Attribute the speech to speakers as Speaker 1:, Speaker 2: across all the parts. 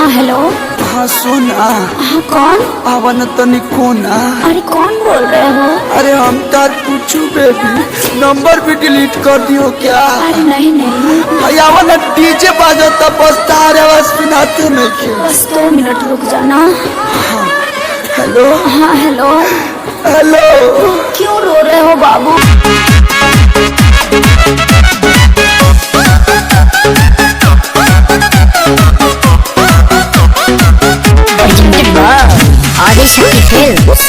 Speaker 1: हाँ हेलो।
Speaker 2: हाँ सुन
Speaker 1: हाँ कौन?
Speaker 2: आवन तनी कौन
Speaker 1: अरे कौन बोल रहे हो?
Speaker 2: अरे हम तार पूछू बेबी, नंबर भी डिलीट कर दियो क्या?
Speaker 1: अरे नहीं नहीं,
Speaker 2: आवन डीजे बाजता बस तार आवाज सुनाते नहीं।
Speaker 1: बस 2 मिनट रुक जाना।
Speaker 2: हेलो
Speaker 1: हाँ हेलो।
Speaker 2: हेलो।
Speaker 1: क्यों रो रहे हो बाबू?
Speaker 3: आदिशक्ति फिल्म्स।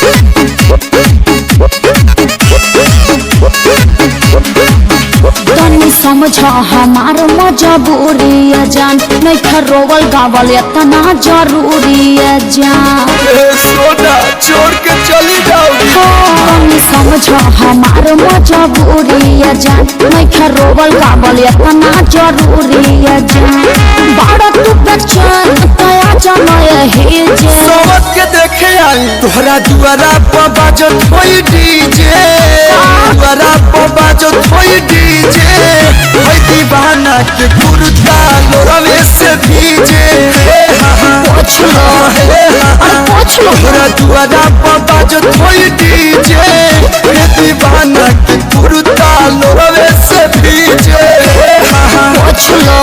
Speaker 1: तनी समझ हमार मजबूरी है जान, नहीं खरोवल गावल इतना जरूरी है जान।
Speaker 2: सोना छोड़ के चली जाओगी।
Speaker 1: तनी समझ हमार मजबूरी है जान, नहीं खरोवल गावल इतना जरूरी है जान। बड़ा तू बेचैन तया जमाए हे जे
Speaker 2: सोवत के देखे आई तोहरा दुआरा पर बाजत होई डीजे, दुआरा पर बाजत होई डीजे। होई दीवाना के कुर्ता लोरवे से भीजे।
Speaker 1: पूछ लो, पूछ लो।
Speaker 2: तोहरा दुआरा पर बाजत होई डीजे, होई दीवाना के कुर्ता लोरवे से भीजे।
Speaker 1: पूछ लो,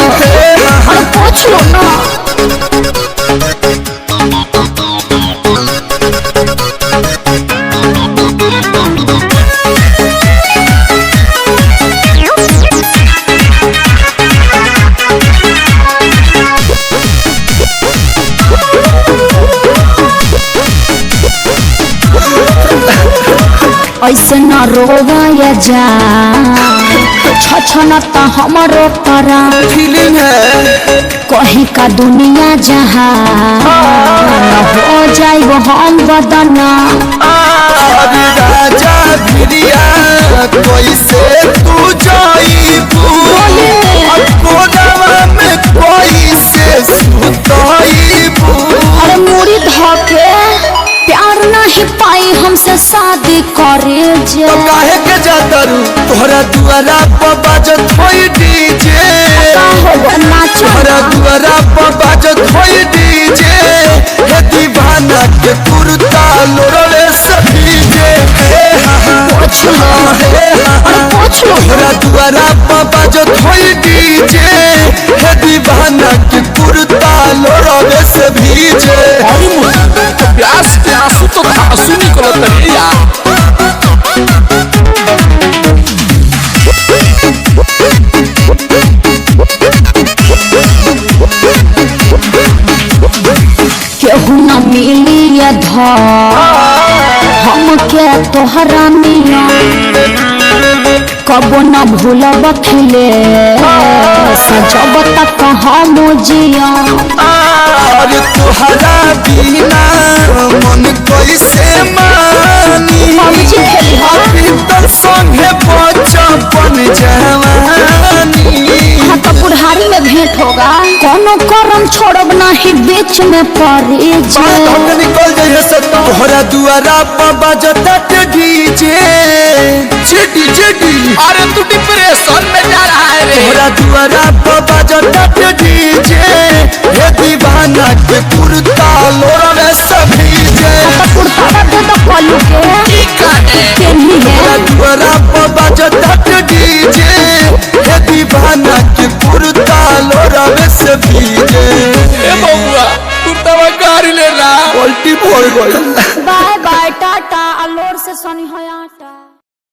Speaker 1: पूछ लो ना। ऐसे न रोवाया जा, छछनता हमारो परा।
Speaker 2: फीलिंग है
Speaker 1: कहीं का दुनिया जहाँ न हो जाए वो हम बदना।
Speaker 2: अरे राजा भिरिया कैसे तू जाईबू, कोनावा में कैसे सुताईबू।
Speaker 1: अरे मुड़ी धोके प्यार नहीं पाई हमसे शादी करे जे।
Speaker 2: तो काहे के जाता रू तोहरा दुआरा पर बाजत होई डीजे, तोहरा दुआरा पर बाजत होई डीजे। हे दीवाना के कुर्ता लोरवे से भीजे।
Speaker 1: पूछ लो, पूछ लो।
Speaker 2: तोहरा दुआरा पर बाजत होई डीजे, हे दीवाना के कुर्ता लोरवे से भीजे।
Speaker 4: प्यास के आंसू तो आंसू निकलत रही यार।
Speaker 1: केहू न मिली हम के तोहरा मिया, कबो न भूलब खिले सजब तक हम जिया।
Speaker 2: अरे तोहरा बिना मन कैसे मानी, अभी तो संगे बचपन जवानी।
Speaker 1: हाँ तो बुढ़ारी में भेंट होगा, कोनो करम छोड़ब नहीं बीच में पड़ी जे।
Speaker 2: निकल जाइए से तोहरा दुआरा पर बजता डीजे, जेडी जेडी।
Speaker 4: अरे तू डिप्रेशन में जा रहा है रे।
Speaker 2: तोहरा दुआरा पर बजता डीजे, हे दीवाना के कुर्ता लोरवे से भीजे।
Speaker 1: कुर्ता दे दो पलू के केनी है।
Speaker 2: तोहरा दुआरा पर बजता डीजे, हे दीवाना के कुर्ता लोरवे से भीजे।
Speaker 4: ए बबुआ कुर्ता में गाड़ी ले रहा।
Speaker 2: उल्टी बोल गई।
Speaker 1: बाय बाय टाटा, अलोर से सनी हो आटा।